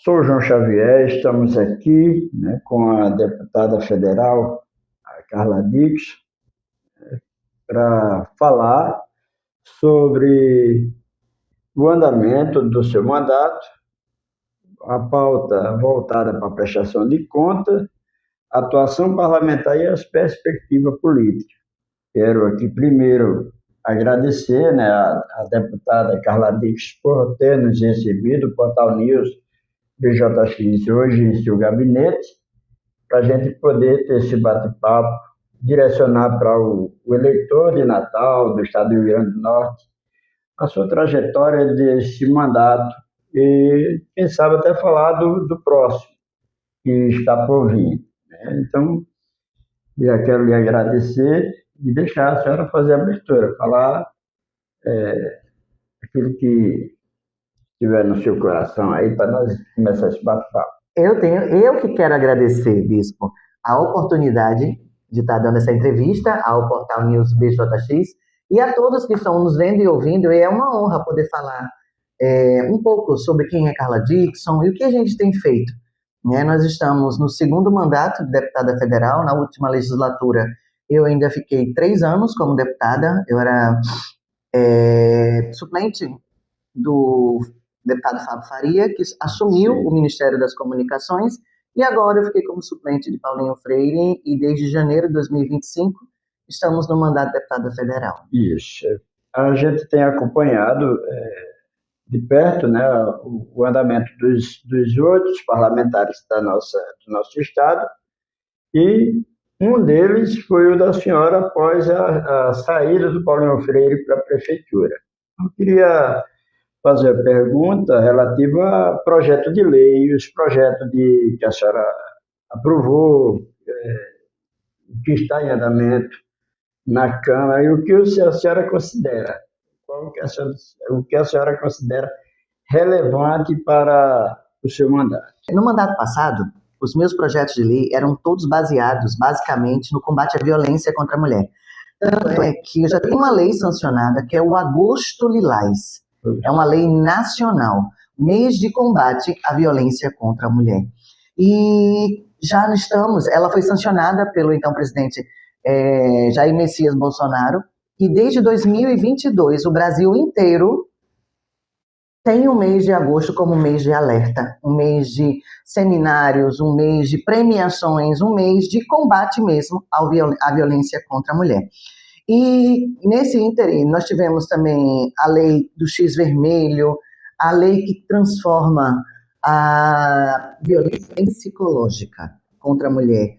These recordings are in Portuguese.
Sou João Xavier, estamos aqui, né, com a deputada federal, a Carla Dix, para falar sobre o andamento do seu mandato, a pauta voltada para a prestação de contas, atuação parlamentar e as perspectivas políticas. Quero aqui primeiro agradecer, né, a deputada Carla Dix por ter nos recebido, o Portal News BJX hoje em seu gabinete, para a gente poder ter esse bate-papo, direcionar para o eleitor de Natal, do estado do Rio Grande do Norte, a sua trajetória desse mandato e, quem sabe, até falar do próximo, que está por vir. Então, já quero lhe agradecer e deixar a senhora fazer a abertura, falar aquilo que estiver no seu coração aí, para nós começar esse bate-papo. Eu que quero agradecer, Bispo, a oportunidade de estar dando essa entrevista ao Portal News BJX e a todos que estão nos vendo e ouvindo. E é uma honra poder falar um pouco sobre quem é Carla Dickson e o que a gente tem feito. Nós estamos no segundo mandato de deputada federal. Na última legislatura, eu ainda fiquei 3 anos como deputada. Eu era suplente do deputado Fábio Faria, que assumiu o Ministério das Comunicações, e agora eu fiquei como suplente de Paulinho Freire, e desde janeiro de 2025 estamos no mandato de deputada federal. Isso. A gente tem acompanhado de perto, né, o andamento dos outros parlamentares do nosso estado, e um deles foi o da senhora após a saída do Paulinho Freire para a prefeitura. Eu queria fazer a pergunta relativa a projeto de lei, os projetos que a senhora aprovou, que está em andamento na Câmara, e o que a senhora considera, o que a senhora considera relevante para o seu mandato. No mandato passado, os meus projetos de lei eram todos baseados, basicamente, no combate à violência contra a mulher. Tanto é que eu já tenho uma lei sancionada, que é o Agosto Lilás. É uma lei nacional, mês de combate à violência contra a mulher. E já ela foi sancionada pelo então presidente Jair Messias Bolsonaro, e desde 2022 o Brasil inteiro tem o mês de agosto como mês de alerta, um mês de seminários, um mês de premiações, um mês de combate mesmo à violência contra a mulher. E nesse ínterim, nós tivemos também a lei do X vermelho, a lei que transforma a violência psicológica contra a mulher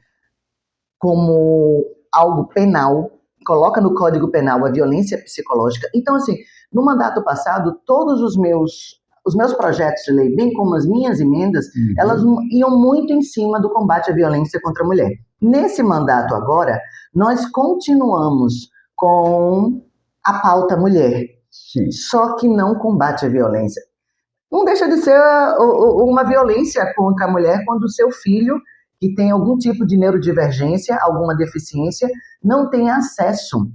como algo penal, coloca no Código Penal a violência psicológica. Então, assim, no mandato passado, todos os meus projetos de lei, bem como as minhas emendas, elas iam muito em cima do combate à violência contra a mulher. Nesse mandato agora, nós continuamos com a pauta mulher, só que não combate a violência. Não deixa de ser uma violência contra a mulher quando o seu filho, que tem algum tipo de neurodivergência, alguma deficiência, não tem acesso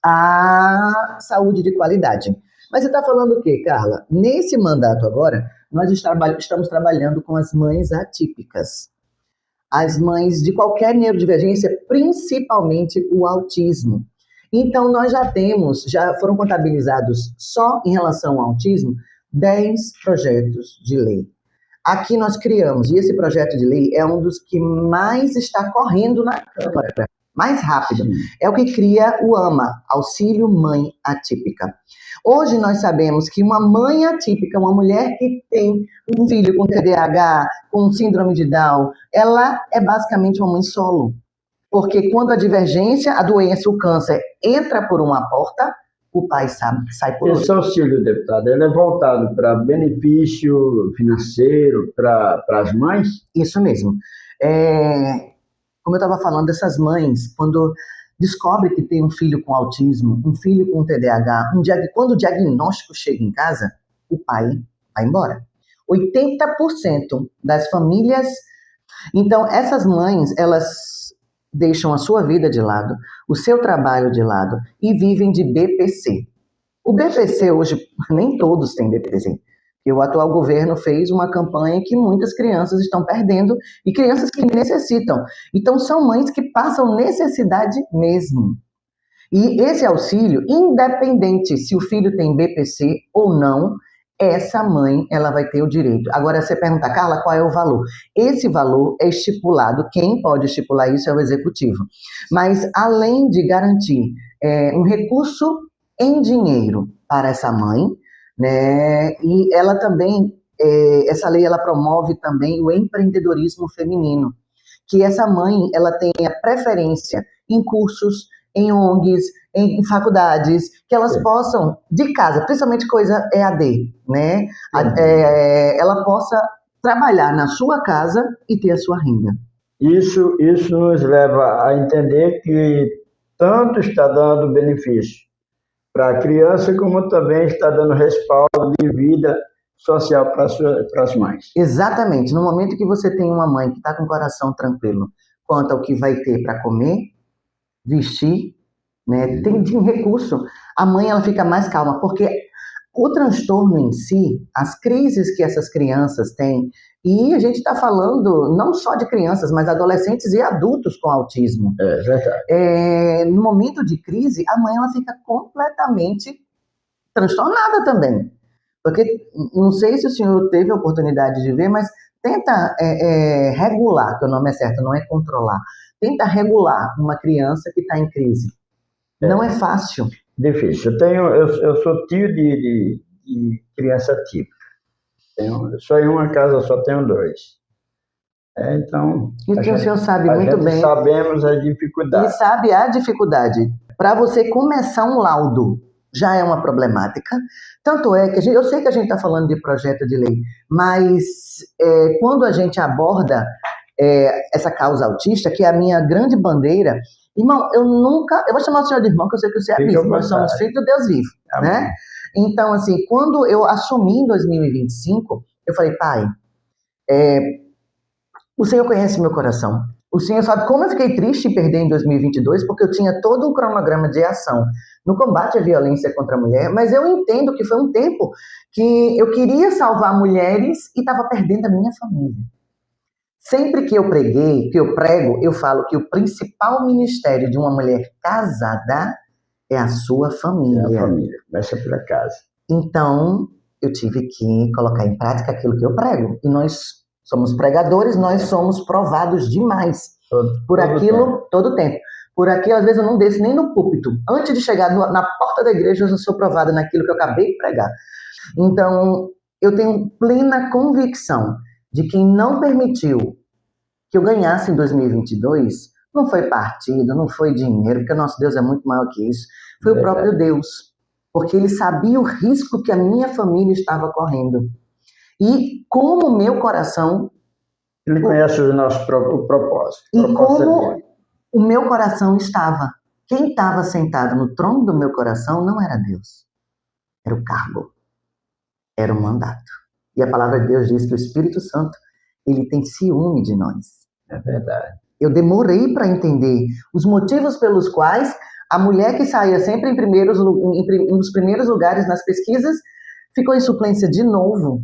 à saúde de qualidade. Mas você está falando o quê, Carla? Nesse mandato agora, nós estamos trabalhando com as mães atípicas. As mães de qualquer neurodivergência, principalmente o autismo. Então, nós já foram contabilizados só em relação ao autismo, 10 projetos de lei. Aqui nós criamos, e esse projeto de lei é um dos que mais está correndo na Câmara, mais rápido. É o que cria o AMA, Auxílio Mãe Atípica. Hoje nós sabemos que uma mãe atípica, uma mulher que tem um filho com TDAH, com síndrome de Down, ela é basicamente uma mãe solo. Porque quando a divergência, a doença, o câncer entra por uma porta, o pai sai por outra. Esse auxílio, deputado, ele é voltado para benefício financeiro para as mães? Isso mesmo. Como eu estava falando, dessas mães, quando descobre que tem um filho com autismo, um filho com TDAH, quando o diagnóstico chega em casa, o pai vai embora. 80% das famílias... Então, essas mães, elas deixam a sua vida de lado, o seu trabalho de lado e vivem de BPC. O BPC hoje, nem todos têm BPC. que o atual governo fez uma campanha que muitas crianças estão perdendo e crianças que necessitam. Então, são mães que passam necessidade mesmo. E esse auxílio, independente se o filho tem BPC ou não, essa mãe, ela vai ter o direito. Agora, você pergunta, Carla, qual é o valor? Esse valor é estipulado, quem pode estipular isso é o executivo. Mas, além de garantir um recurso em dinheiro para essa mãe, né, e ela também, essa lei, ela promove também o empreendedorismo feminino, que essa mãe, ela tenha preferência em cursos, em ONGs, em faculdades, que elas possam, de casa, principalmente coisa EAD, né? Ela possa trabalhar na sua casa e ter a sua renda. Isso nos leva a entender que tanto está dando benefício para a criança, como também está dando respaldo de vida social para as mães. Exatamente. No momento que você tem uma mãe que está com o coração tranquilo quanto ao que vai ter para comer, vestir, né, tem de recurso, a mãe ela fica mais calma, porque o transtorno em si, as crises que essas crianças têm, e a gente está falando não só de crianças, mas adolescentes e adultos com autismo. É verdade. No momento de crise, a mãe ela fica completamente transtornada também. Porque, não sei se o senhor teve a oportunidade de ver, mas tenta regular, que o nome é certo, não é controlar. Tenta regular uma criança que está em crise. Não é fácil. Difícil. Eu sou tio de criança típica. Só em uma casa só tenho 2. Então, Então o senhor sabe muito bem. Sabemos a dificuldade. E sabe a dificuldade. Para você começar um laudo já é uma problemática. Tanto é que eu sei que a gente está falando de projeto de lei, mas quando a gente aborda essa causa autista, que é a minha grande bandeira, irmão, eu vou chamar o senhor de irmão, que eu sei que você é bispo, nós somos filhos do Deus vivo, né? Então, assim, quando eu assumi em 2025, eu falei, pai, o senhor conhece meu coração. O senhor sabe como eu fiquei triste em perder em 2022, porque eu tinha todo um cronograma de ação no combate à violência contra a mulher, mas eu entendo que foi um tempo que eu queria salvar mulheres e estava perdendo a minha família. Sempre que eu preguei, que eu prego, eu falo que o principal ministério de uma mulher casada é a sua família. É a família, começa pela casa. Então, eu tive que colocar em prática aquilo que eu prego. E nós somos pregadores, nós somos provados demais por aquilo todo o tempo. Por aquilo, às vezes, eu não desço nem no púlpito. Antes de chegar na porta da igreja, eu já sou provada naquilo que eu acabei de pregar. Então, eu tenho plena convicção de quem não permitiu que eu ganhasse em 2022, não foi partido, não foi dinheiro, porque o nosso Deus é muito maior que isso, foi o próprio Deus. Porque ele sabia o risco que a minha família estava correndo. E como o meu coração... Ele conhece o nosso propósito. E como o meu coração estava. Quem estava sentado no trono do meu coração não era Deus. Era o cargo. Era o mandato. E a palavra de Deus diz que o Espírito Santo, ele tem ciúme de nós. É verdade. Eu demorei para entender os motivos pelos quais a mulher que saía sempre um dos primeiros lugares nas pesquisas ficou em suplência de novo.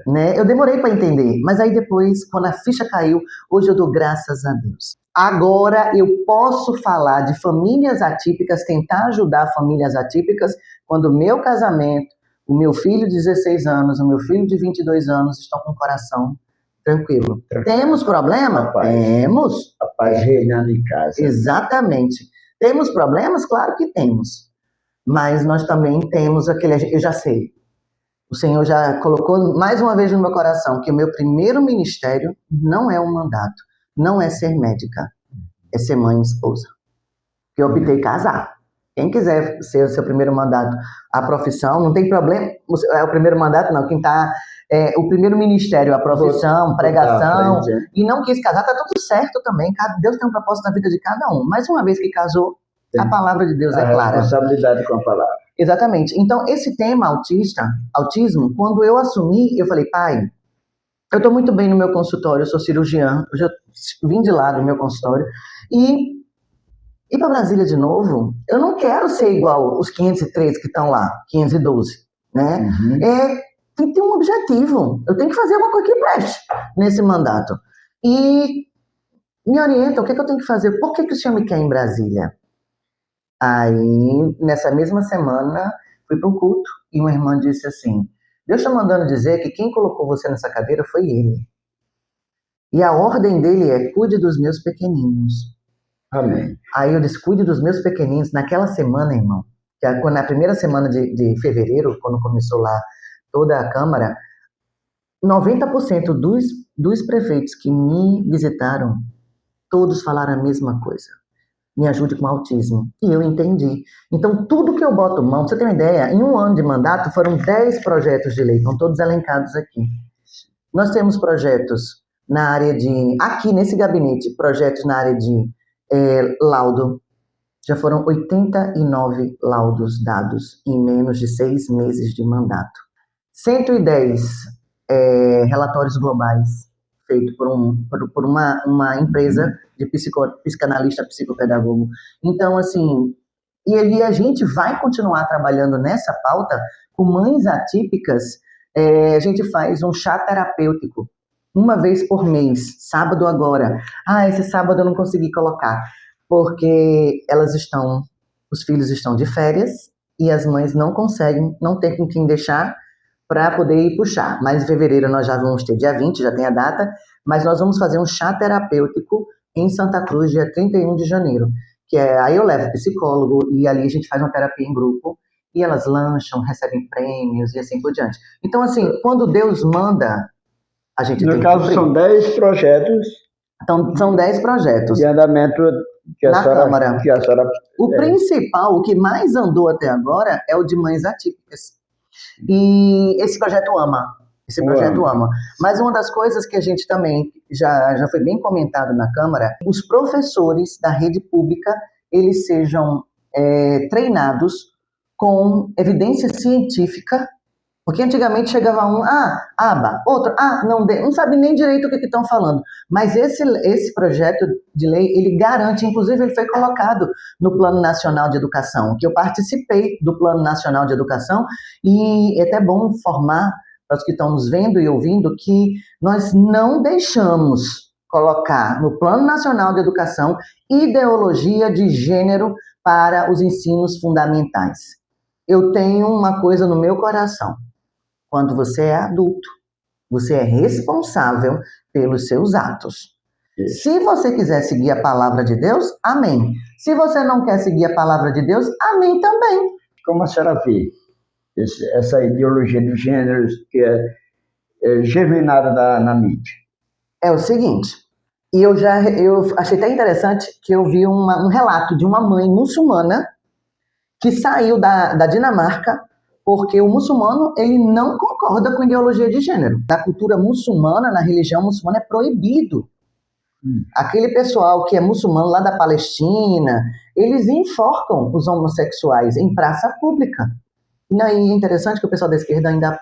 Né? Eu demorei para entender, mas aí depois, quando a ficha caiu, hoje eu dou graças a Deus. Agora eu posso falar de famílias atípicas, tentar ajudar famílias atípicas, quando o meu casamento, o meu filho de 16 anos, o meu filho de 22 anos estão com o coração tranquilo. Temos problema? Temos. A paz reinando em casa. Exatamente. Temos problemas? Claro que temos. Mas nós também temos eu já sei. O Senhor já colocou mais uma vez no meu coração que o meu primeiro ministério não é um mandato, não é ser médica, é ser mãe e esposa. Eu optei casar. Quem quiser ser o seu primeiro mandato, a profissão, não tem problema. É o primeiro mandato, não. Quem está... o primeiro ministério, a profissão, pregação, e não quis casar, está tudo certo também. Deus tem um propósito na vida de cada um. Mas uma vez que casou, a palavra de Deus é clara. A responsabilidade com a palavra. Exatamente. Então, esse tema autismo, quando eu assumi, eu falei, pai, eu estou muito bem no meu consultório, eu sou cirurgiã, eu já vim de lá do meu consultório, e ir para Brasília de novo, eu não quero ser igual os 503 que estão lá, 512, né? tem que ter um objetivo. Eu tenho que fazer uma coisa que preste nesse mandato. E me orienta, o que é que eu tenho que fazer? Por que que o senhor me quer em Brasília? Aí, nessa mesma semana, fui para um culto e uma irmã disse assim, Deus está mandando dizer que quem colocou você nessa cadeira foi ele. E a ordem dele é, cuide dos meus pequeninos. Amém. Aí eu disse, cuide dos meus pequeninos. Naquela semana, irmão, na primeira semana de fevereiro, quando começou lá toda a Câmara, 90% dos prefeitos que me visitaram, todos falaram a mesma coisa. Me ajude com autismo. E eu entendi. Então, tudo que eu boto mão, pra você ter uma ideia, em um ano de mandato foram 10 projetos de lei, estão todos elencados aqui. Nós temos projetos na área de, aqui nesse gabinete, projetos na área de laudo. Já foram 89 laudos dados em menos de 6 meses de mandato. 110 relatórios globais feitos por uma empresa de psicanalista, psicopedagogo. Então, assim, e a gente vai continuar trabalhando nessa pauta com mães atípicas. A gente faz um chá terapêutico uma vez por mês, sábado agora. Esse sábado eu não consegui colocar, porque os filhos estão de férias e as mães não conseguem, não tem com quem deixar para poder ir puxar. Mas em fevereiro nós já vamos ter dia 20, já tem a data, mas nós vamos fazer um chá terapêutico em Santa Cruz, dia 31 de janeiro. Aí eu levo psicólogo e ali a gente faz uma terapia em grupo e elas lancham, recebem prêmios e assim por diante. Então, assim, quando Deus manda, a gente tem que cumprir. No caso, são 10 projetos. Então, são 10 projetos. De andamento na Câmara. Que a senhora, o principal, o que mais andou até agora, é o de mães atípicas. E esse projeto ama. Mas uma das coisas que a gente também já foi bem comentado na Câmara, os professores da rede pública, eles sejam treinados com evidência científica, porque antigamente chegava um, aba, outro, não sabe nem direito o que estão falando. Mas esse projeto de lei, ele garante, inclusive ele foi colocado no Plano Nacional de Educação, que eu participei do Plano Nacional de Educação, e é até bom informar para os que estão nos vendo e ouvindo que nós não deixamos colocar no Plano Nacional de Educação ideologia de gênero para os ensinos fundamentais. Eu tenho uma coisa no meu coração. Quando você é adulto, você é responsável pelos seus atos. Isso. Se você quiser seguir a palavra de Deus, amém. Se você não quer seguir a palavra de Deus, amém também. Como a senhora vê essa ideologia de gêneros que é germinada na mídia? É o seguinte, e eu achei até interessante que eu vi um relato de uma mãe muçulmana que saiu da Dinamarca porque o muçulmano, ele não concorda com ideologia de gênero. Na cultura muçulmana, na religião muçulmana, é proibido. Aquele pessoal que é muçulmano lá da Palestina, eles enforcam os homossexuais em praça pública. E aí é interessante que o pessoal da esquerda ainda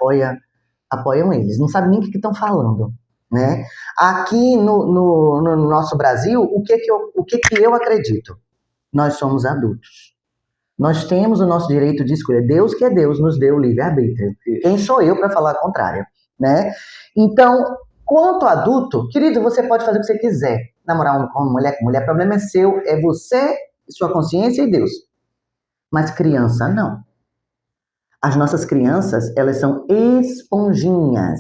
apoiam eles. Não sabe nem o que estão falando, né? Aqui no nosso Brasil, o que eu acredito? Nós somos adultos. Nós temos o nosso direito de escolher. Deus que é Deus nos deu o livre-arbítrio. Quem sou eu para falar o contrário, né? Então, quanto adulto, querido, você pode fazer o que você quiser. Namorar com mulher, o problema é seu, é você, sua consciência e Deus. Mas criança, não. As nossas crianças, elas são esponjinhas.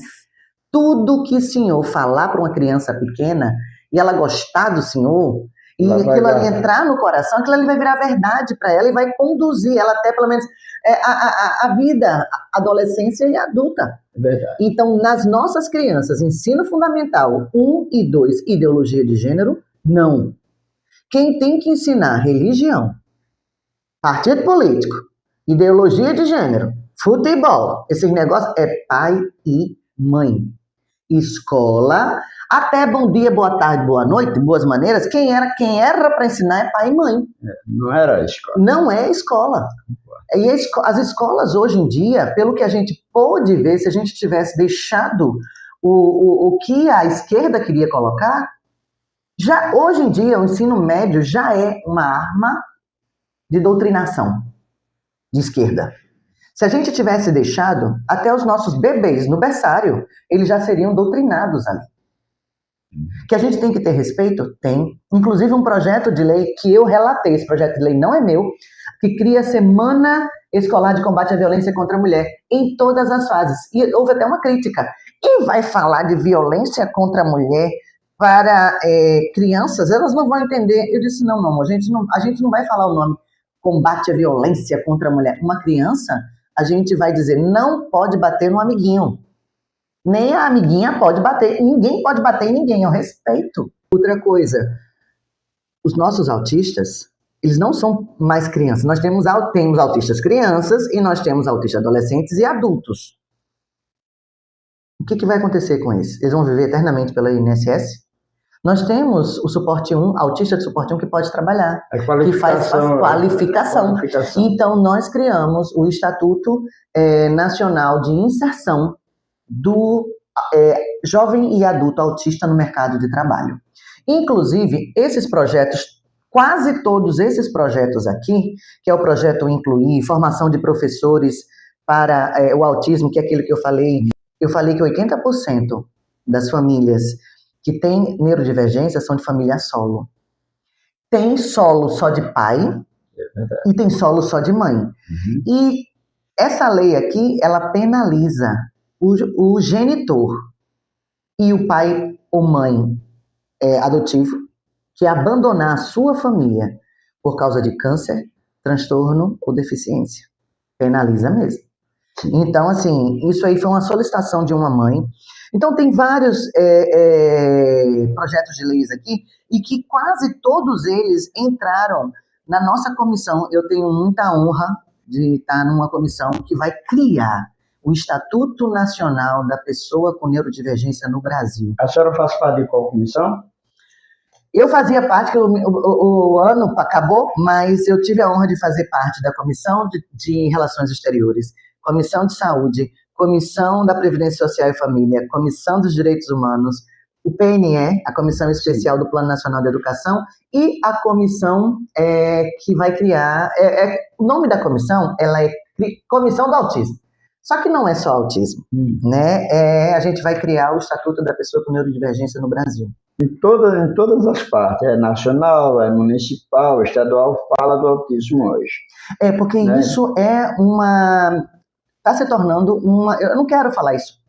Tudo que o Senhor falar para uma criança pequena e ela gostar do Senhor, e aquilo ali entrar no coração, aquilo ali vai virar verdade para ela e vai conduzir ela até, pelo menos, a vida, a adolescência e a adulta. Verdade. Então, nas nossas crianças, ensino fundamental 1 e 2, ideologia de gênero, não. Quem tem que ensinar religião, partido político, ideologia de gênero, futebol, esses negócios é pai e mãe. Escola, até bom dia, boa tarde, boa noite, boas maneiras, quem era para ensinar é pai e mãe. Não era a escola. Não é escola. E as escolas hoje em dia, pelo que a gente pôde ver, se a gente tivesse deixado o que a esquerda queria colocar, hoje em dia o ensino médio já é uma arma de doutrinação de esquerda. Se a gente tivesse deixado, até os nossos bebês no berçário, eles já seriam doutrinados ali. Que a gente tem que ter respeito? Tem. Inclusive um projeto de lei que eu relatei, esse projeto de lei não é meu, que cria a Semana Escolar de Combate à Violência contra a Mulher em todas as fases. E houve até uma crítica. E vai falar de violência contra a mulher para crianças? Elas não vão entender. Eu disse, não, amor, a gente não vai falar o nome combate à violência contra a mulher. Uma criança, a gente vai dizer, não pode bater no amiguinho. Nem a amiguinha pode bater, ninguém pode bater em ninguém, eu respeito. Outra coisa, os nossos autistas, eles não são mais crianças. Nós temos autistas crianças e nós temos autistas adolescentes e adultos. O que vai acontecer com eles? Eles vão viver eternamente pela INSS? Nós temos o suporte 1, autista de suporte 1 que pode trabalhar, que faz qualificação. Então, nós criamos o Estatuto Nacional de Inserção do jovem e adulto autista no mercado de trabalho. Inclusive, esses projetos, quase todos esses projetos aqui, que é o projeto Incluir, formação de professores para o autismo, que é aquilo que eu falei que 80% das famílias que têm neurodivergência são de família solo. Tem solo só de pai e tem solo só de mãe. E essa lei aqui, ela penaliza o genitor e o pai ou mãe adotivo que abandonar a sua família por causa de câncer, transtorno ou deficiência. Penaliza mesmo. Então, assim, isso aí foi uma solicitação de uma mãe. Então, tem vários projetos de leis aqui e que quase todos eles entraram na nossa comissão. Eu tenho muita honra de estar numa comissão que vai criar o Estatuto Nacional da Pessoa com Neurodivergência no Brasil. A senhora faz parte de qual comissão? Eu fazia parte, que o ano acabou, mas eu tive a honra de fazer parte da Comissão de Relações Exteriores, Comissão de Saúde, Comissão da Previdência Social e Família, Comissão dos Direitos Humanos, o PNE, a Comissão Especial do Plano Nacional de Educação, e a comissão que vai criar... o nome da comissão, ela é Comissão do Autismo. Só que não é só autismo, né? A gente vai criar o Estatuto da Pessoa com Neurodivergência no Brasil. Em todas as partes, nacional, municipal, estadual, fala do autismo hoje. Porque isso está se tornando eu não quero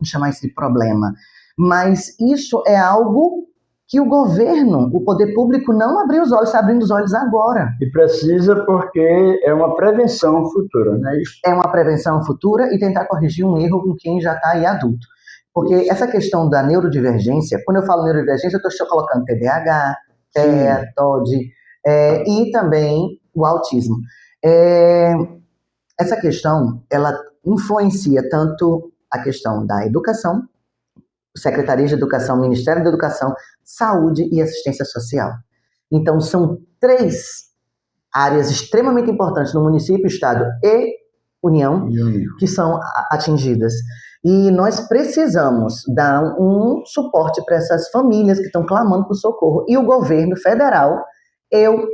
chamar isso de problema, mas isso é algo que o governo, o poder público não abriu os olhos, está abrindo os olhos agora. E precisa, porque é uma prevenção futura, não é isso? É uma prevenção futura e tentar corrigir um erro com quem já está aí adulto. Porque essa questão da neurodivergência, quando eu falo neurodivergência, eu estou colocando TDAH, TEA, TOD, e também o autismo. Essa questão, ela influencia tanto a questão da educação, Secretaria de Educação, Ministério da Educação, Saúde e Assistência Social. Então, são 3 áreas extremamente importantes no município, estado e União, que são atingidas. E nós precisamos dar um suporte para essas famílias que estão clamando por socorro. E o governo federal, eu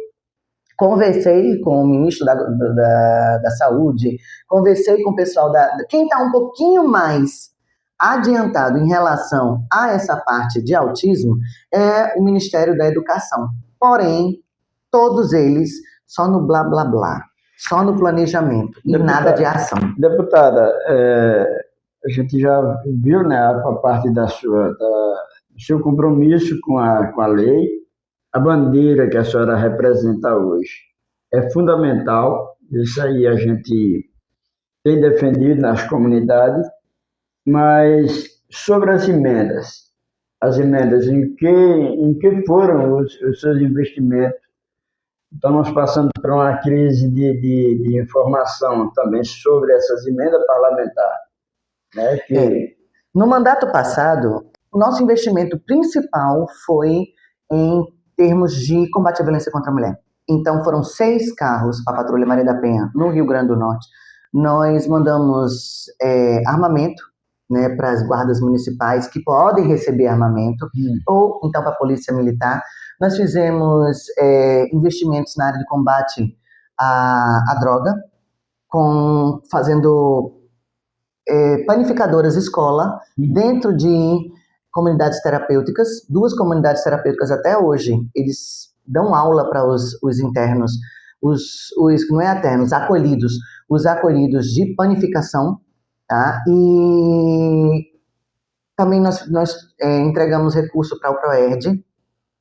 conversei com o ministro da Saúde, conversei com o pessoal quem está um pouquinho mais adiantado em relação a essa parte de autismo é o Ministério da Educação. Porém, todos eles só no blá, blá, blá, só no planejamento e nada de ação. Deputada, a gente já viu, né, a parte do seu compromisso com a lei, a bandeira que a senhora representa hoje. É fundamental, isso aí a gente tem defendido nas comunidades, mas sobre as emendas em que foram os seus investimentos? Estamos passando por uma crise de informação também sobre essas emendas parlamentares. Né, No mandato passado, o nosso investimento principal foi em termos de combate à violência contra a mulher. Então, foram 6 carros para a Patrulha Maria da Penha, no Rio Grande do Norte. Nós mandamos armamento, né, para as guardas municipais que podem receber armamento, ou então para a Polícia Militar. Nós fizemos investimentos na área de combate à droga, fazendo panificadoras escola dentro de comunidades terapêuticas, 2 comunidades terapêuticas até hoje. Eles dão aula para os internos, não é internos, acolhidos, os acolhidos de panificação, tá? E também nós entregamos recurso para o ProERD,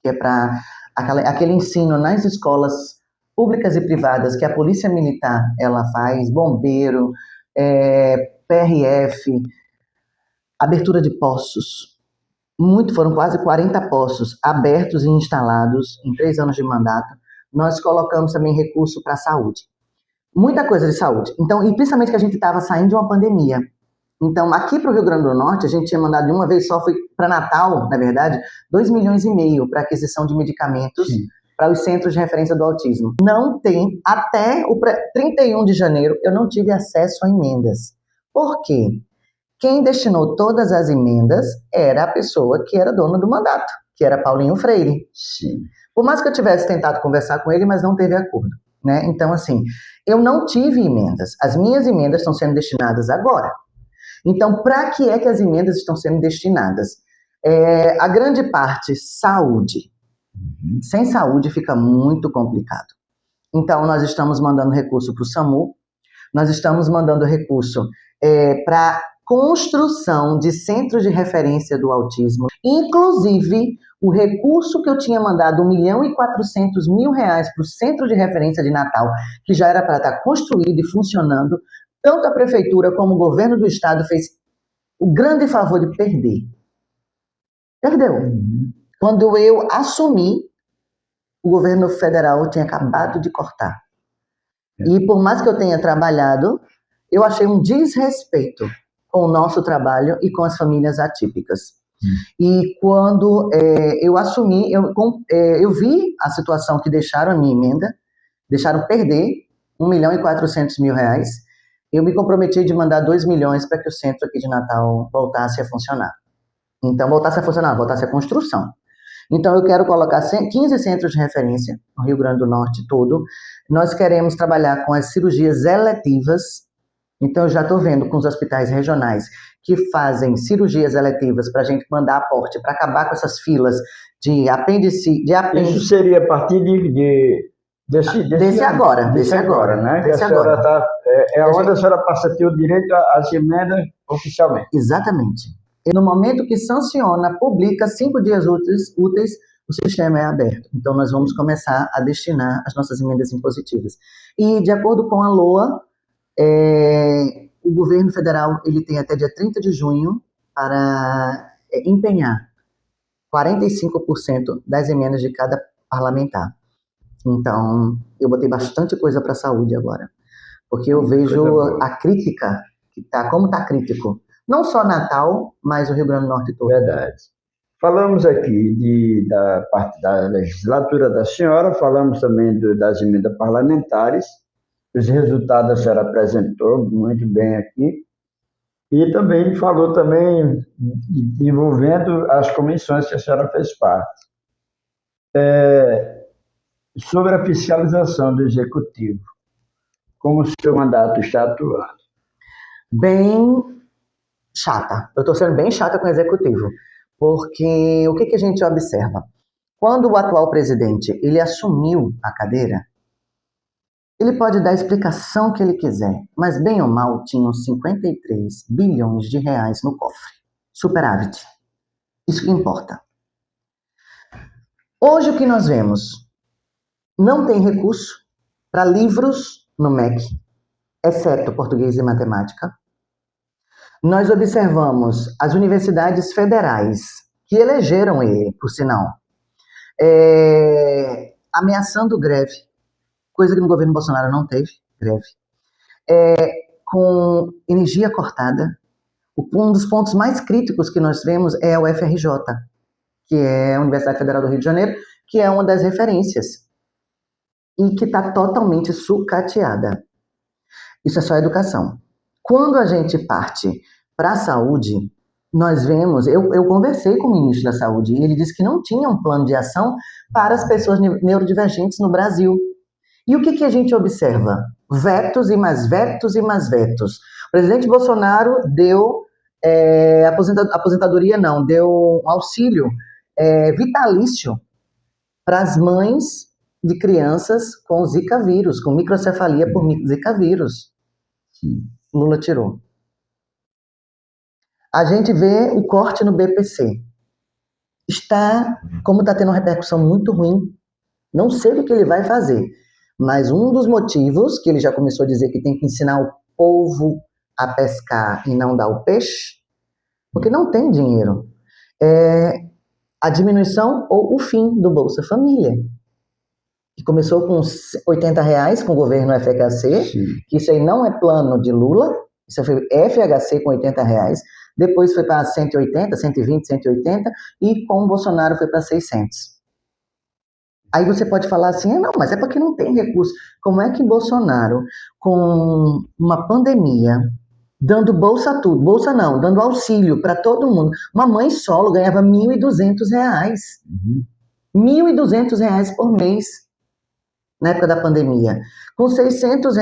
que é para aquele ensino nas escolas públicas e privadas que a Polícia Militar ela faz, bombeiro, PRF, abertura de poços. Foram quase 40 poços abertos e instalados em 3 anos de mandato. Nós colocamos também recurso para a saúde. Muita coisa de saúde. Então, e principalmente que a gente estava saindo de uma pandemia. Então, aqui para o Rio Grande do Norte, a gente tinha mandado de uma vez só, foi para Natal, na verdade, 2,5 milhões para aquisição de medicamentos para os centros de referência do autismo. Não tem, até o 31 de janeiro, eu não tive acesso a emendas. Por quê? Quem destinou todas as emendas era a pessoa que era dona do mandato, que era Paulinho Freire. Sim. Por mais que eu tivesse tentado conversar com ele, mas não teve acordo, né? Então, assim, eu não tive emendas. As minhas emendas estão sendo destinadas agora. Então, para que é que as emendas estão sendo destinadas? A grande parte, saúde. Sem saúde fica muito complicado. Então, nós estamos mandando recurso para o SAMU, nós estamos mandando recurso para construção de centros de referência do autismo. Inclusive, o recurso que eu tinha mandado, R$1.400.000 para o centro de referência de Natal, que já era para estar construído e funcionando, tanto a prefeitura como o governo do estado fez o grande favor de perder. Perdeu. Quando eu assumi, o governo federal tinha acabado de cortar. E por mais que eu tenha trabalhado, eu achei um desrespeito com o nosso trabalho e com as famílias atípicas. E quando eu assumi, eu vi a situação que deixaram a minha emenda, deixaram perder R$1.400.000. Eu me comprometi de mandar 2 milhões para que o centro aqui de Natal voltasse a funcionar. Então, voltasse a construção. Então, eu quero colocar 15 centros de referência no Rio Grande do Norte todo. Nós queremos trabalhar com as cirurgias eletivas. Então, eu já estou vendo com os hospitais regionais que fazem cirurgias eletivas para a gente mandar aporte, para acabar com essas filas de apêndice. Isso seria a partir desse agora, né? Desse a agora. Tá, onde a senhora passa a ter o direito às emendas oficialmente. Exatamente. E no momento que sanciona, publica 5 dias úteis, o sistema é aberto. Então, nós vamos começar a destinar as nossas emendas impositivas. E, de acordo com a LOA, o governo federal ele tem até dia 30 de junho para empenhar 45% das emendas de cada parlamentar. Então, eu botei bastante coisa para a saúde agora. Porque eu vejo a crítica, como está crítico. Não só Natal, mas o Rio Grande do Norte todo. Verdade. Falamos aqui da parte da legislatura da senhora, falamos também das emendas parlamentares. Os resultados a senhora apresentou muito bem aqui. E também falou também envolvendo as comissões que a senhora fez parte. Sobre a fiscalização do Executivo, como o seu mandato está atuando? Bem chata. Eu estou sendo bem chata com o Executivo. Porque o que a gente observa? Quando o atual presidente ele assumiu a cadeira, ele pode dar a explicação que ele quiser, mas bem ou mal tinham 53 bilhões de reais no cofre. Superávit. Isso que importa. Hoje o que nós vemos? Não tem recurso para livros no MEC, exceto português e matemática. Nós observamos as universidades federais, que elegeram ele, por sinal, ameaçando greve, coisa que no governo Bolsonaro não teve, greve, com energia cortada. Um dos pontos mais críticos que nós vemos é a UFRJ, que é a Universidade Federal do Rio de Janeiro, que é uma das referências, e que está totalmente sucateada. Isso é só educação. Quando a gente parte para a saúde, nós vemos, eu conversei com o ministro da Saúde, e ele disse que não tinha um plano de ação para as pessoas neurodivergentes no Brasil. E o que a gente observa? Vetos e mais vetos e mais vetos. O presidente Bolsonaro deu aposentadoria, não, deu um auxílio vitalício para as mães de crianças com Zika vírus, com microcefalia por Zika vírus. Lula tirou. A gente vê o corte no BPC. Como está tendo uma repercussão muito ruim, não sei o que ele vai fazer, mas um dos motivos que ele já começou a dizer que tem que ensinar o povo a pescar e não dar o peixe, porque não tem dinheiro, é a diminuição ou o fim do Bolsa Família, que começou com R$80 com o governo FHC, Sim. que isso aí não é plano de Lula, isso foi FHC com R$80, depois foi para 180, 120, 180, e com o Bolsonaro foi para 600. Aí você pode falar assim, não, mas é porque não tem recurso. Como é que Bolsonaro, com uma pandemia, dando bolsa a tudo, bolsa não, dando auxílio para todo mundo, uma mãe solo ganhava R$1.200, R$1.200 por mês, na época da pandemia, com R$600,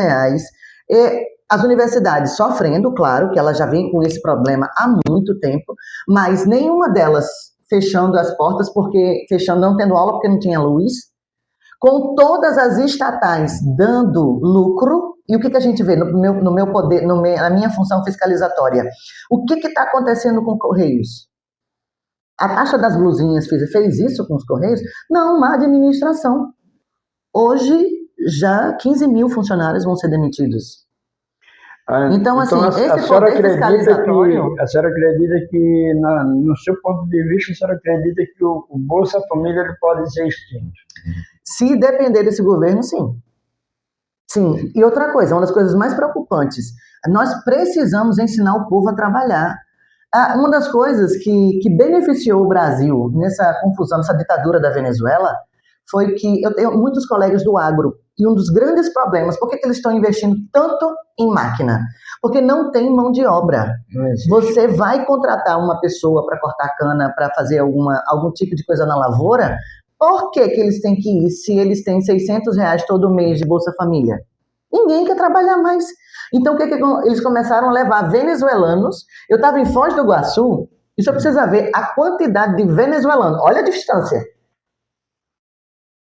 as universidades sofrendo, claro, que ela já vem com esse problema há muito tempo, mas nenhuma delas fechando as portas, não tendo aula porque não tinha luz, com todas as estatais dando lucro. E o que a gente vê no meu poder, na minha função fiscalizatória? O que está acontecendo com Correios? A taxa das blusinhas fez isso com os Correios? Não, má administração. Hoje, já 15 mil funcionários vão ser demitidos. Então, assim, esse poder fiscalizatório... A senhora acredita que, no seu ponto de vista, a senhora acredita que o Bolsa Família ele pode ser extinto? Se depender desse governo, sim. Sim. E outra coisa, uma das coisas mais preocupantes, nós precisamos ensinar o povo a trabalhar. Uma das coisas que beneficiou o Brasil nessa confusão, nessa ditadura da Venezuela, foi que eu tenho muitos colegas do agro, e um dos grandes problemas, por que eles estão investindo tanto em máquina? Porque não tem mão de obra. Você vai contratar uma pessoa para cortar cana, para fazer algum tipo de coisa na lavoura, por que eles têm que ir se eles têm R$600 todo mês de Bolsa Família? Ninguém quer trabalhar mais. Então, o que eles começaram a levar venezuelanos? Eu estava em Foz do Iguaçu, e você precisa ver a quantidade de venezuelanos, olha a distância,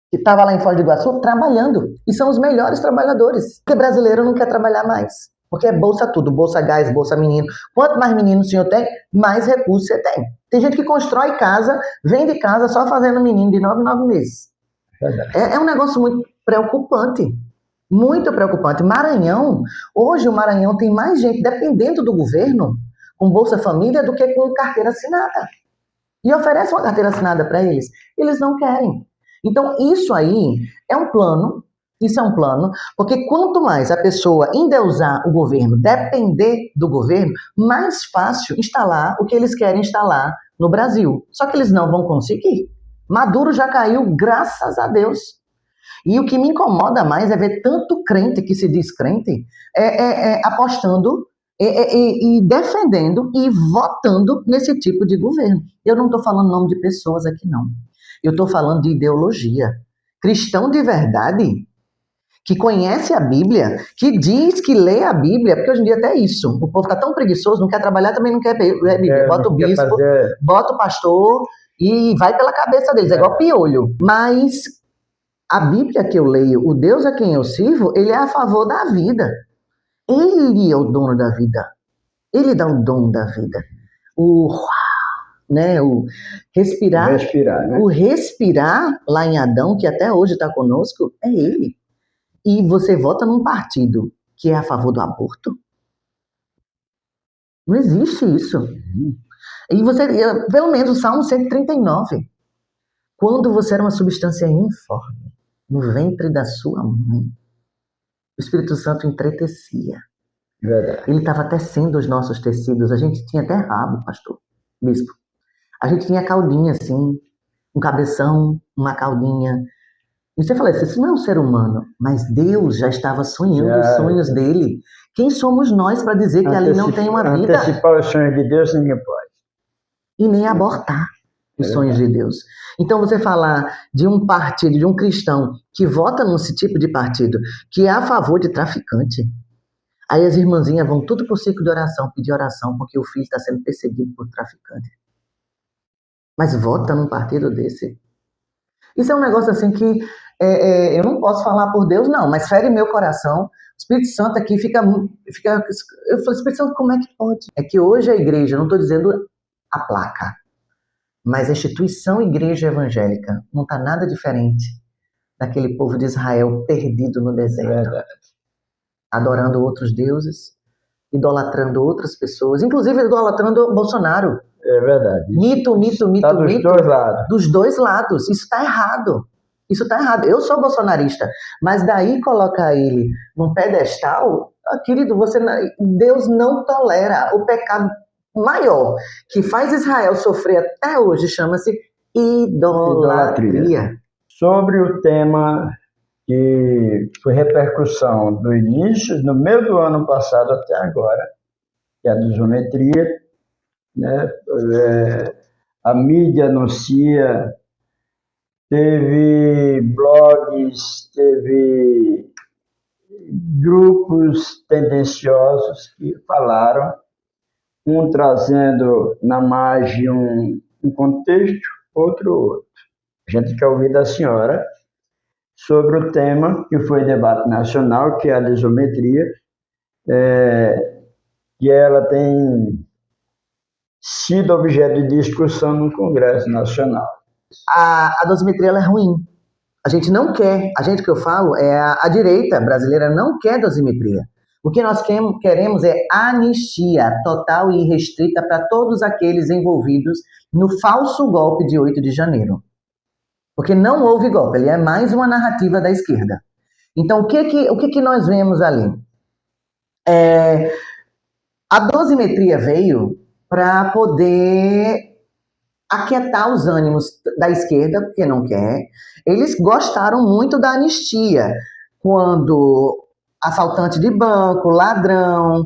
que estava lá em Foz do Iguaçu trabalhando, e são os melhores trabalhadores, porque brasileiro não quer trabalhar mais, porque é bolsa tudo, bolsa gás, bolsa menino. Quanto mais menino o senhor tem, mais recursos você tem. Tem gente que constrói casa, vende casa só fazendo menino de 9 em 9 meses. É um negócio muito preocupante, muito preocupante. Maranhão, hoje o Maranhão tem mais gente dependendo do governo, com Bolsa Família, do que com carteira assinada. E oferece uma carteira assinada para eles. Eles não querem. Então, isso aí é um plano, porque quanto mais a pessoa endeusar o governo, depender do governo, mais fácil instalar o que eles querem instalar no Brasil. Só que eles não vão conseguir. Maduro já caiu, graças a Deus. E o que me incomoda mais é ver tanto crente que se diz crente apostando e defendendo e votando nesse tipo de governo. Eu não estou falando nome de pessoas aqui, não. Eu estou falando de ideologia. Cristão de verdade, que conhece a Bíblia, que diz que lê a Bíblia, porque hoje em dia até isso. O povo está tão preguiçoso, não quer trabalhar, também não quer ler a Bíblia. Bota o bispo, bota o pastor e vai pela cabeça deles, é igual piolho. Mas a Bíblia que eu leio, o Deus a quem eu sirvo, ele é a favor da vida. Ele é o dono da vida. Ele dá o dom da vida. O respirar, né? O respirar lá em Adão, que até hoje está conosco, é ele. E você vota num partido que é a favor do aborto? Não existe isso. E pelo menos o Salmo 139, quando você era uma substância informe, no ventre da sua mãe, o Espírito Santo entretecia. Verdade. Ele estava tecendo os nossos tecidos. A gente tinha até rabo, pastor, bispo. A gente tinha caldinha assim, um cabeção, uma caldinha. E você fala, isso não é um ser humano, mas Deus já estava sonhando os sonhos dele. Quem somos nós para dizer que ali não tem uma vida? Antecipar os sonhos de Deus ninguém pode. E nem abortar. os sonhos de Deus. Então, você falar de um partido, de um cristão que vota nesse tipo de partido, que é a favor de traficante, aí as irmãzinhas vão tudo por ciclo de oração, pedir oração, porque o filho está sendo perseguido por traficante. Mas vota num partido desse. Isso é um negócio assim que eu não posso falar por Deus, não, mas fere meu coração. O Espírito Santo aqui fica. Eu falei, Espírito Santo, como é que pode? É que hoje a igreja, não estou dizendo a placa, mas a instituição igreja evangélica não está nada diferente daquele povo de Israel perdido no deserto, adorando outros deuses, idolatrando outras pessoas, inclusive idolatrando Bolsonaro. É verdade. Mito. Tá dos dois lados. Dos dois lados. Isso está errado. Isso está errado. Eu sou bolsonarista, mas daí colocar ele num pedestal, querido, Deus não tolera o pecado maior que faz Israel sofrer até hoje, chama-se idolatria. Sobre o tema que foi repercussão do início, no meio do ano passado até agora, que é a disometria, né? A mídia anuncia, teve blogs, teve grupos tendenciosos que falaram, um trazendo na margem um contexto, outro. A gente quer ouvir da senhora sobre o tema que foi debate nacional, que é a disometria, que ela tem sido objeto de discussão no Congresso Nacional. A dosimetria ela é ruim. A gente não quer, a gente que eu falo, a direita brasileira não quer dosimetria. O que nós queremos é anistia total e irrestrita para todos aqueles envolvidos no falso golpe de 8 de janeiro. Porque não houve golpe, ele é mais uma narrativa da esquerda. Então, o que nós vemos ali? A dosimetria veio para poder aquietar os ânimos da esquerda, porque não quer. Eles gostaram muito da anistia, quando assaltante de banco, ladrão,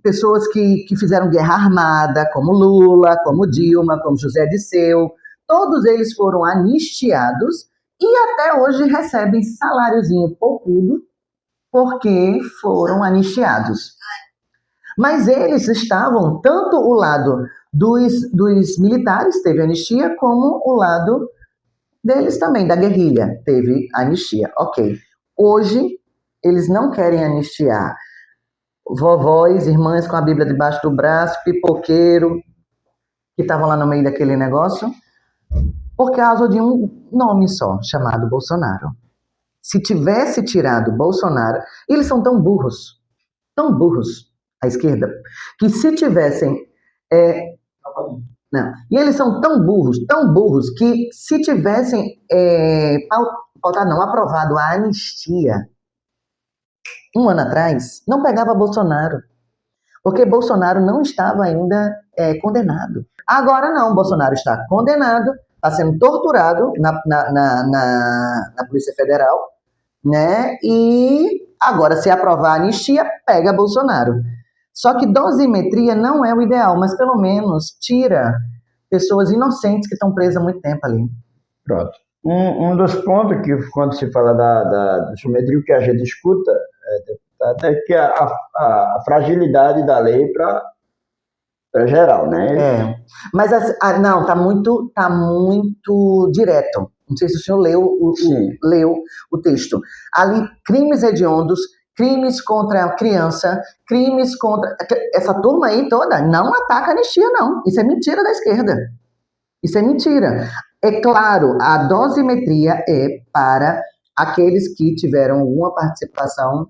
pessoas que fizeram guerra armada, como Lula, como Dilma, como José Disseu, todos eles foram anistiados e até hoje recebem saláriozinho poupudo porque foram anistiados. Mas eles estavam, tanto o lado dos militares teve anistia, como o lado deles também, da guerrilha, teve anistia. Ok. Hoje, eles não querem anistiar vovós, irmãs com a Bíblia debaixo do braço, pipoqueiro, que estavam lá no meio daquele negócio, por causa de um nome só, chamado Bolsonaro. Se tivesse tirado Bolsonaro, eles são tão burros, a esquerda, que se tivessem... não, e eles são tão burros, que se tivessem aprovado a anistia um ano atrás, não pegava Bolsonaro, porque Bolsonaro não estava ainda condenado. Agora não, Bolsonaro está condenado, está sendo torturado na Polícia Federal, né? E agora, se aprovar a anistia, pega Bolsonaro. Só que dosimetria não é o ideal, mas pelo menos tira pessoas inocentes que estão presas há muito tempo ali. Pronto. Um dos pontos que, quando se fala da dosimetria, o que a gente escuta é que a fragilidade da lei para geral, né? Mas não, tá muito direto. Não sei se o senhor leu o texto. Ali, crimes hediondos, crimes contra a criança, crimes contra... Essa turma aí toda não ataca a anistia, não. Isso é mentira da esquerda. Isso é mentira. É claro, a dosimetria é para aqueles que tiveram alguma participação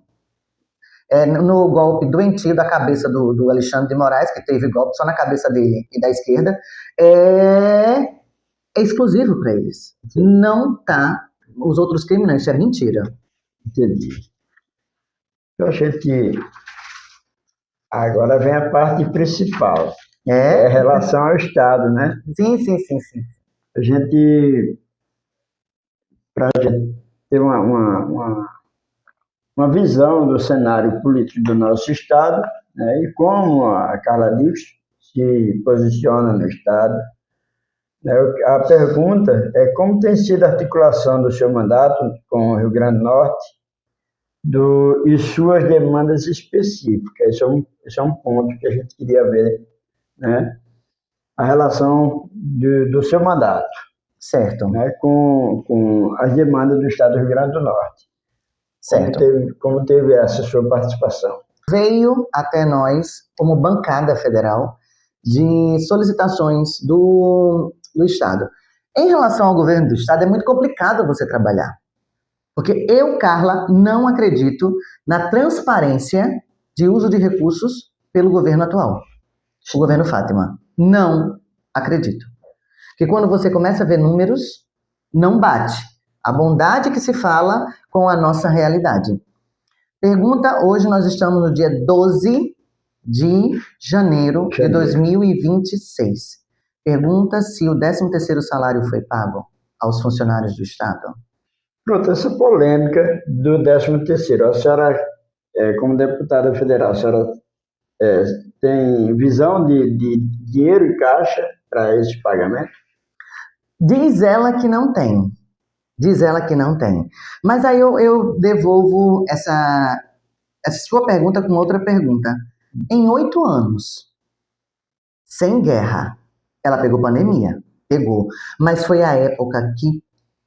no golpe doentio da cabeça do Alexandre de Moraes, que teve golpe só na cabeça dele e da esquerda, é exclusivo para eles. Não tá os outros crimes, não. Isso é mentira. Entendi. Eu achei que agora vem a parte principal. É a relação ao Estado, né? Sim. Para a gente ter uma visão do cenário político do nosso Estado, né? E como a Carla disse, se posiciona no Estado. A pergunta é como tem sido a articulação do seu mandato com o Rio Grande do Norte e suas demandas específicas. Esse é um ponto que a gente queria ver, né? A relação do seu mandato, Certo. né? Com as demandas do Estado do Rio Grande do Norte. Certo. Como teve essa sua participação? Veio até nós, como bancada federal, de solicitações do Estado. Em relação ao governo do Estado, é muito complicado você trabalhar. Porque eu, Carla, não acredito na transparência de uso de recursos pelo governo atual, o governo Fátima. Não acredito. Porque quando você começa a ver números, não bate a bondade que se fala com a nossa realidade. Pergunta, hoje nós estamos no dia 12 de janeiro de 2026. Pergunta se o 13º salário foi pago aos funcionários do Estado. Pronto, essa polêmica do 13º. A senhora, como deputada federal, a senhora tem visão de dinheiro em caixa para esse pagamento? Diz ela que não tem. Diz ela que não tem. Mas aí eu devolvo essa sua pergunta com outra pergunta. Em 8 anos, sem guerra, ela pegou pandemia? Pegou. Mas foi a época que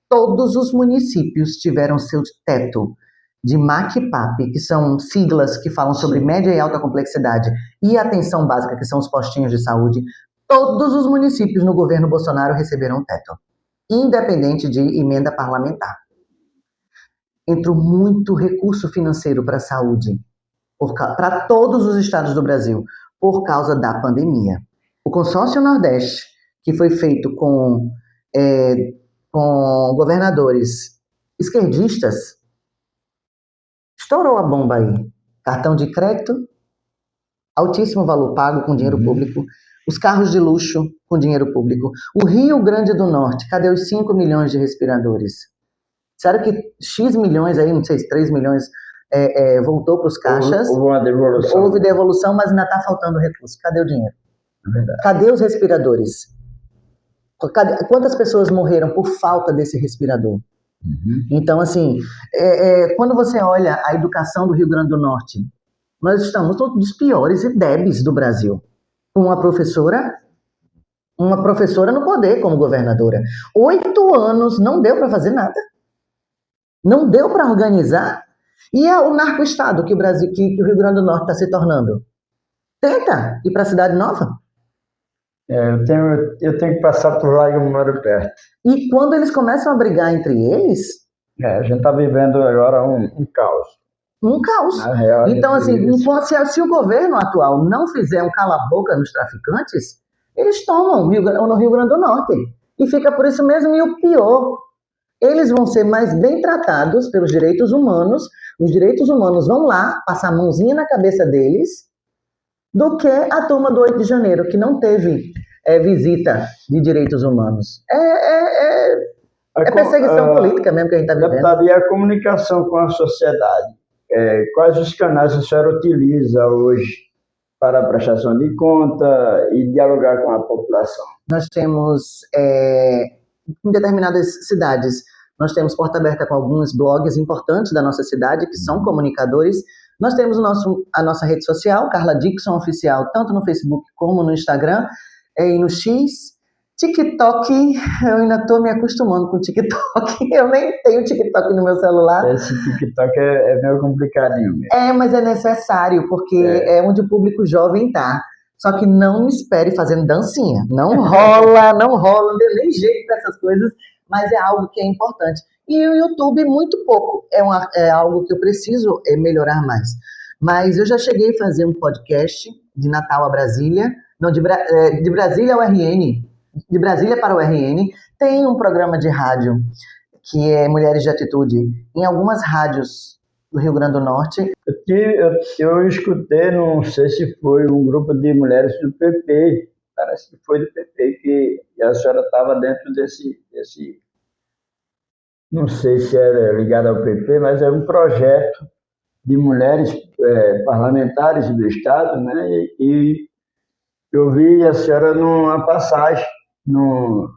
todos os municípios tiveram seu teto de MAC-PAP, que são siglas que falam sobre média e alta complexidade, e atenção básica, que são os postinhos de saúde. Todos os municípios no governo Bolsonaro receberam teto, independente de emenda parlamentar. Entrou muito recurso financeiro para a saúde, para todos os estados do Brasil, por causa da pandemia. O Consórcio Nordeste, que foi feito com governadores esquerdistas, estourou a bomba aí. Cartão de crédito, altíssimo valor pago com dinheiro público, os carros de luxo com dinheiro público. O Rio Grande do Norte, cadê os 5 milhões de respiradores? Será que X milhões aí, não sei se 3 milhões, voltou para os caixas? Houve uma devolução. Houve devolução, mas ainda está faltando recurso. Cadê o dinheiro? É verdade. Cadê os respiradores? Quantas pessoas morreram por falta desse respirador? Então, assim, quando você olha a educação do Rio Grande do Norte, nós estamos um dos piores IDEBs do Brasil. Uma professora no poder como governadora. 8 anos não deu para fazer nada. Não deu para organizar. E é o narco-estado que o Rio Grande do Norte está se tornando. Tenta ir para a Cidade Nova. Eu tenho que passar por lá e eu moro perto. E quando eles começam a brigar entre eles... a gente está vivendo agora um caos. Um caos. Na real, então, assim, se o governo atual não fizer um cala-boca nos traficantes, eles tomam no Rio Grande do Norte. E fica por isso mesmo. E o pior, eles vão ser mais bem tratados pelos direitos humanos. Os direitos humanos vão lá, passar a mãozinha na cabeça deles, do que a turma do 8 de janeiro, que não teve visita de direitos humanos. É perseguição política mesmo que a gente está vivendo. Deputado, e a comunicação com a sociedade? Quais os canais a senhora utiliza hoje para a prestação de conta e dialogar com a população? Nós temos, em determinadas cidades, nós temos porta aberta com alguns blogs importantes da nossa cidade, que são comunicadores. Nós temos a nossa rede social, Carla Dickson Oficial, tanto no Facebook como no Instagram e no X. TikTok, eu ainda estou me acostumando com o TikTok. Eu nem tenho TikTok no meu celular. Esse TikTok é meio complicadinho mesmo. Mas é necessário, porque é onde o público jovem está. Só que não me espere fazendo dancinha. Não rola, não deu nem jeito para essas coisas, mas é algo que é importante. E o YouTube, muito pouco. É algo que eu preciso melhorar mais. Mas eu já cheguei a fazer um podcast de Natal a Brasília, não, de Brasília ao RN, de Brasília para o RN. Tem um programa de rádio que é Mulheres de Atitude, em algumas rádios do Rio Grande do Norte. Eu escutei, não sei se foi um grupo de mulheres do PP, parece que foi do PP, que a senhora estava dentro desse, não sei se era ligado ao PP, mas é um projeto de mulheres parlamentares do Estado, né? E Eu vi a senhora numa passagem no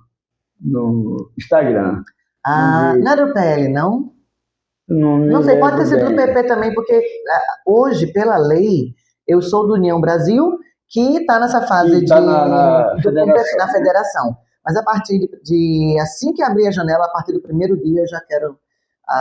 Instagram. Não era do PL, não? Não me Não sei, pode ter lembro sido do bem. PP também, porque hoje, pela lei, eu sou do União Brasil, que está nessa fase Que está na federação, na federação. Mas a partir assim que abrir a janela, a partir do primeiro dia, eu já quero.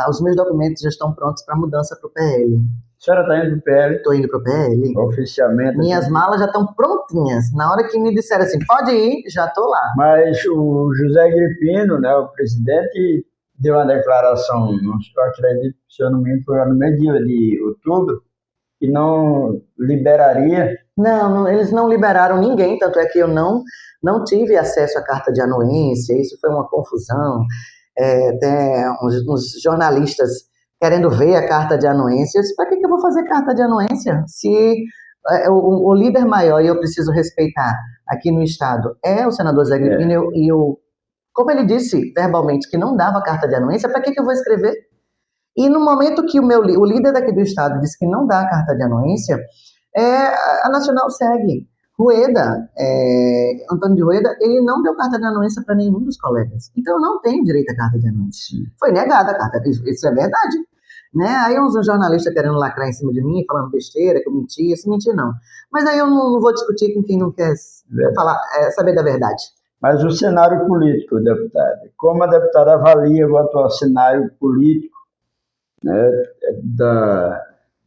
Os meus documentos já estão prontos para mudança para o PL. A senhora está indo para o PL? Estou indo para o PL. Oficialmente? Minhas malas já estão prontinhas. Na hora que me disseram assim, pode ir, já estou lá. Mas o José Gripino, né, o presidente, deu uma declaração, eu acredito, se eu não me engano, foi no meio de outubro, que não liberaria. Não, eles não liberaram ninguém, tanto é que eu não tive acesso à carta de anuência, isso foi uma confusão. Tem uns jornalistas querendo ver a carta de anuência. Para que eu vou fazer carta de anuência? Se o líder maior, e eu preciso respeitar aqui no Estado, é o senador Zé Gripino, e como ele disse verbalmente que não dava carta de anuência, para que eu vou escrever? E no momento que o líder daqui do Estado disse que não dá a carta de anuência, a Nacional segue. Antônio de Rueda, ele não deu carta de anuência para nenhum dos colegas. Então, eu não tenho direito à carta de anuência. Foi negada a carta, isso é verdade. Né? Aí uns jornalistas querendo lacrar em cima de mim, falando besteira, que eu mentia, se mentir não. Mas aí eu não vou discutir com quem não quer saber da verdade. Mas o cenário político, deputada, como a deputada avalia o atual cenário político, né,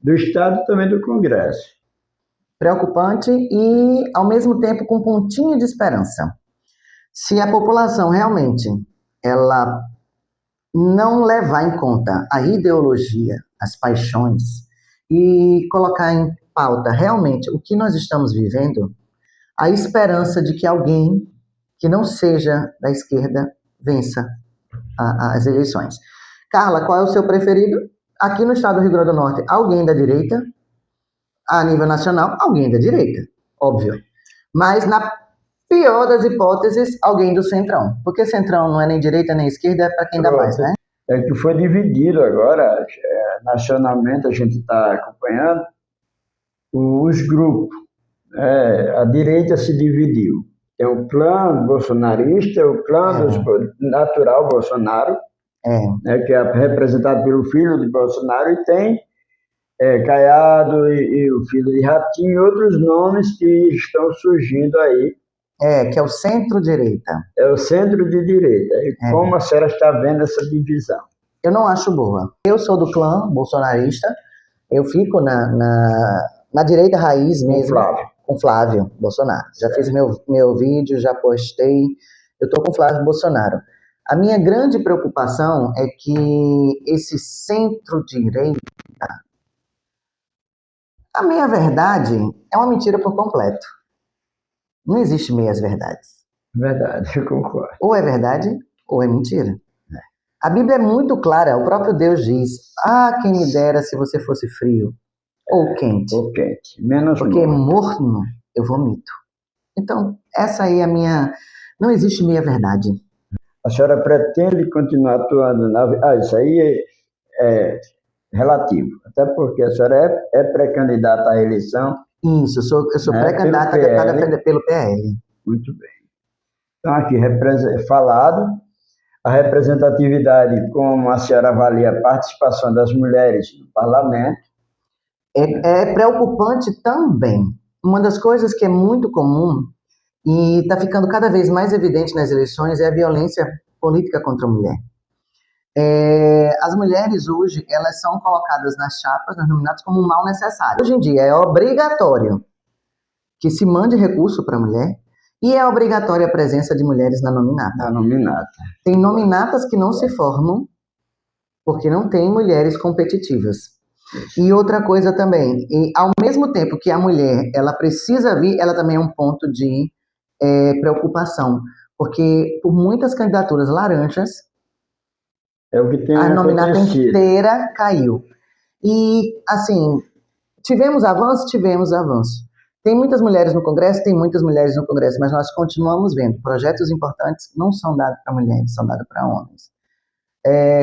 do Estado e também do Congresso? Preocupante e, ao mesmo tempo, com um pontinho de esperança. Se a população realmente ela não levar em conta a ideologia, as paixões e colocar em pauta realmente o que nós estamos vivendo, a esperança de que alguém que não seja da esquerda vença as eleições. Carla, qual é o seu preferido? Aqui no estado do Rio Grande do Norte, alguém da direita. A nível nacional, alguém da direita, óbvio. Mas na pior das hipóteses, alguém do centrão. Porque centrão não é nem direita nem esquerda, é para quem dá mais, né? É que foi dividido agora, nacionalmente a gente está acompanhando os grupos. A direita se dividiu. Tem o clã bolsonarista, o clã natural Bolsonaro, né, que é representado pelo filho de Bolsonaro, e tem Caiado e o filho de Ratinho e outros nomes que estão surgindo aí. Que é o centro-direita. É o centro de direita. E como a senhora está vendo essa divisão? Eu não acho boa. Eu sou do clã bolsonarista, eu fico na direita raiz mesmo. Com Flávio Bolsonaro. Já fiz meu vídeo, já postei. Eu estou com Flávio Bolsonaro. A minha grande preocupação é que esse centro-direita, a meia-verdade é uma mentira por completo. Não existe meias-verdades. Verdade, eu concordo. Ou é verdade, ou é mentira. A Bíblia é muito clara, o próprio Deus diz, quem me dera se você fosse frio ou quente. Ou quente, menos porque morno eu vomito. Então, essa aí é a minha... Não existe meia-verdade. A senhora pretende continuar atuando isso aí é relativo, até porque a senhora é pré-candidata à eleição. Isso, eu sou pré-candidata pelo PL. Muito bem. Então, aqui, falado, a representatividade, como a senhora avalia a participação das mulheres no parlamento. É preocupante também. Uma das coisas que é muito comum e está ficando cada vez mais evidente nas eleições é a violência política contra a mulher. As mulheres hoje, elas são colocadas nas chapas, nas nominatas, como um mal necessário. Hoje em dia é obrigatório que se mande recurso para a mulher e é obrigatória a presença de mulheres na nominata. Na nominata. Tem nominatas que não se formam porque não tem mulheres competitivas. E outra coisa também, ao mesmo tempo que a mulher ela precisa vir, ela também é um ponto de preocupação, porque por muitas candidaturas laranjas, a nominata inteira caiu. E, assim, tivemos avanço? Tivemos avanço. Tem muitas mulheres no Congresso? Tem muitas mulheres no Congresso, mas nós continuamos vendo. Projetos importantes não são dados para mulheres, são dados para homens.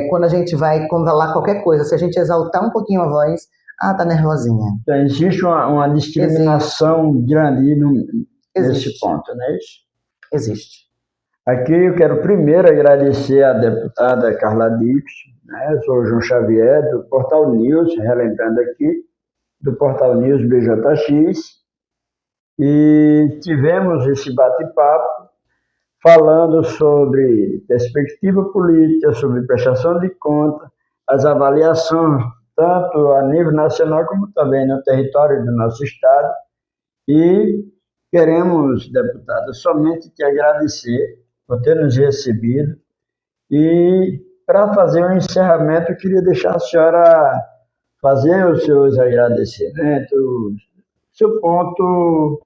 Quando a gente vai falar qualquer coisa, se a gente exaltar um pouquinho a voz, tá nervosinha. Então, existe uma discriminação grande. nesse ponto, não é isso? Existe. Aqui eu quero primeiro agradecer à deputada Carla Dix, né? Eu sou o João Xavier, do Portal News, relembrando aqui, do Portal News BJX, e tivemos esse bate-papo falando sobre perspectiva política, sobre prestação de conta, as avaliações, tanto a nível nacional como também no território do nosso estado. E queremos, deputada, somente te agradecer por ter nos recebido. E para fazer o encerramento, eu queria deixar a senhora fazer os seus agradecimentos, seu ponto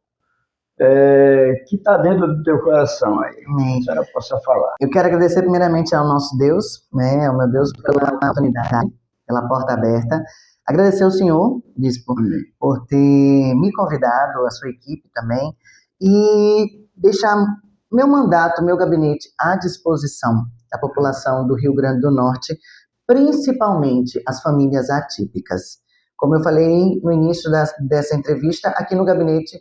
que está dentro do teu coração aí, que a senhora possa falar. Eu quero agradecer primeiramente ao nosso Deus, né, ao meu Deus pela oportunidade, pela porta aberta. Agradecer ao senhor, bispo, por ter me convidado, a sua equipe também, e deixar meu mandato, meu gabinete à disposição da população do Rio Grande do Norte, principalmente as famílias atípicas. Como eu falei no início dessa entrevista, aqui no gabinete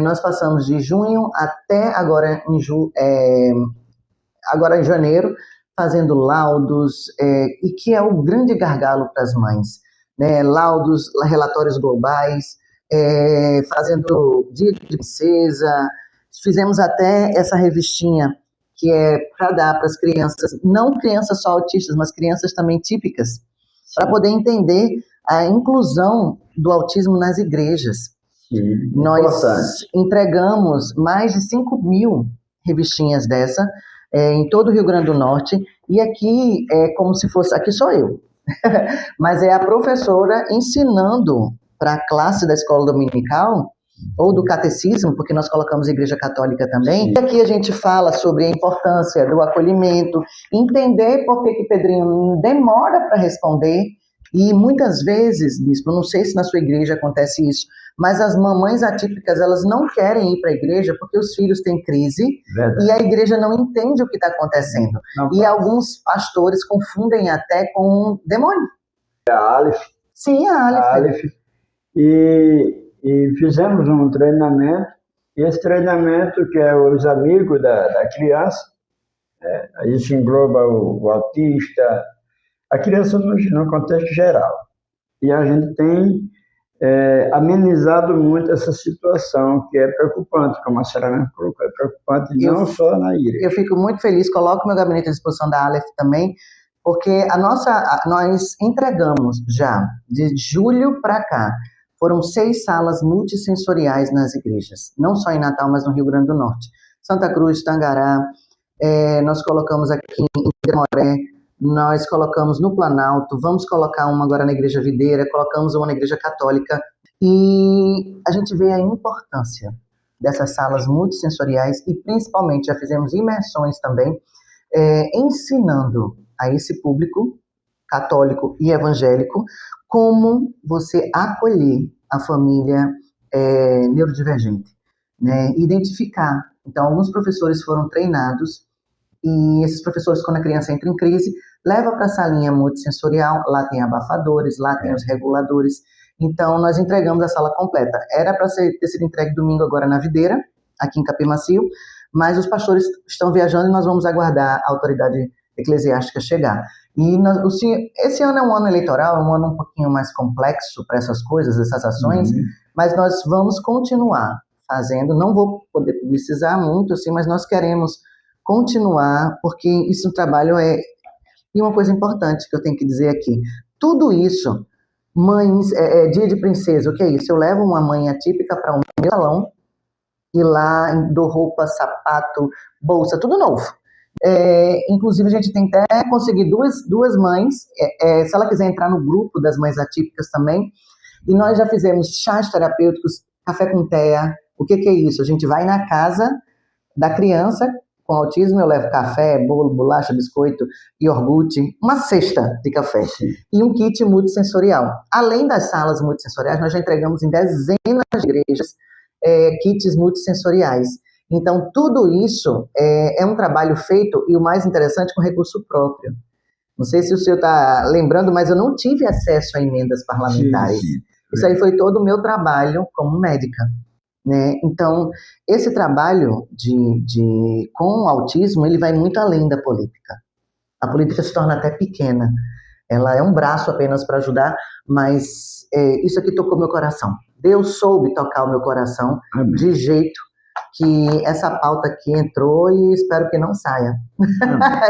nós passamos de junho até agora em janeiro, fazendo laudos, e que é o grande gargalo para as mães, né? Laudos, relatórios globais, fazendo dia de princesa, fizemos até essa revistinha que é para dar para as crianças, não crianças só autistas, mas crianças também típicas, para poder entender a inclusão do autismo nas igrejas. Sim, nós entregamos mais de 5.000 revistinhas dessa em todo o Rio Grande do Norte, e aqui é como se fosse, aqui sou eu, mas é a professora ensinando para a classe da escola dominical ou do catecismo, porque nós colocamos igreja católica também. Sim. E aqui a gente fala sobre a importância do acolhimento, entender por que Pedrinho demora para responder, e muitas vezes, bispo, não sei se na sua igreja acontece isso, mas as mamães atípicas, elas não querem ir para a igreja porque os filhos têm crise. Verdade. E a igreja não entende o que está acontecendo. E alguns pastores confundem até com demônio. A Aleph. Sim, a Aleph. E fizemos um treinamento, e esse treinamento que é os amigos da criança, isso engloba o autista, a criança no contexto geral. E a gente tem amenizado muito essa situação, que é preocupante, como a senhora mesmo colocou, é preocupante não só na igreja. Eu fico muito feliz, coloco meu gabinete à disposição da Aleph também, porque nós entregamos já, de julho para cá, foram 6 salas multissensoriais nas igrejas, não só em Natal, mas no Rio Grande do Norte. Santa Cruz, Tangará, nós colocamos aqui em Demoré, nós colocamos no Planalto, vamos colocar uma agora na Igreja Videira, colocamos uma na Igreja Católica, e a gente vê a importância dessas salas multissensoriais e principalmente já fizemos imersões também, ensinando a esse público católico e evangélico como você acolher a família neurodivergente, né? Identificar. Então, alguns professores foram treinados, e esses professores, quando a criança entra em crise, leva para a salinha multissensorial, lá tem abafadores, lá tem os reguladores. Então, nós entregamos a sala completa. Era para ter sido entregue domingo agora na Videira, aqui em Capim Macio, mas os pastores estão viajando e nós vamos aguardar a autoridade eclesiástica chegar. E esse ano é um ano eleitoral, é um ano um pouquinho mais complexo para essas coisas, essas ações, mas nós vamos continuar fazendo. Não vou poder publicizar muito, assim, mas nós queremos continuar, porque isso um trabalho E uma coisa importante que eu tenho que dizer aqui, tudo isso, mães, dia de princesa, o que é isso? Eu levo uma mãe atípica para o meu salão, e lá dou roupa, sapato, bolsa, tudo novo. Inclusive, a gente tem até conseguir duas mães, se ela quiser entrar no grupo das mães atípicas também, e nós já fizemos chás terapêuticos, café com teia. O que é isso? A gente vai na casa da criança com autismo, eu levo café, bolo, bolacha, biscoito, iogurte, uma cesta de café. Sim. E um kit multissensorial. Além das salas multissensoriais, nós já entregamos em dezenas de igrejas kits multissensoriais. Então, tudo isso é um trabalho feito, e o mais interessante, com recurso próprio. Não sei se o senhor está lembrando, mas eu não tive acesso a emendas parlamentares. Sim. Isso aí foi todo o meu trabalho como médica. né? Então, esse trabalho com o autismo, ele vai muito além da política. A política se torna até pequena. Ela é um braço apenas para ajudar, mas isso aqui tocou meu coração. Deus soube tocar o meu coração de jeito que essa pauta aqui entrou e espero que não saia.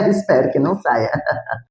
Espero que não saia.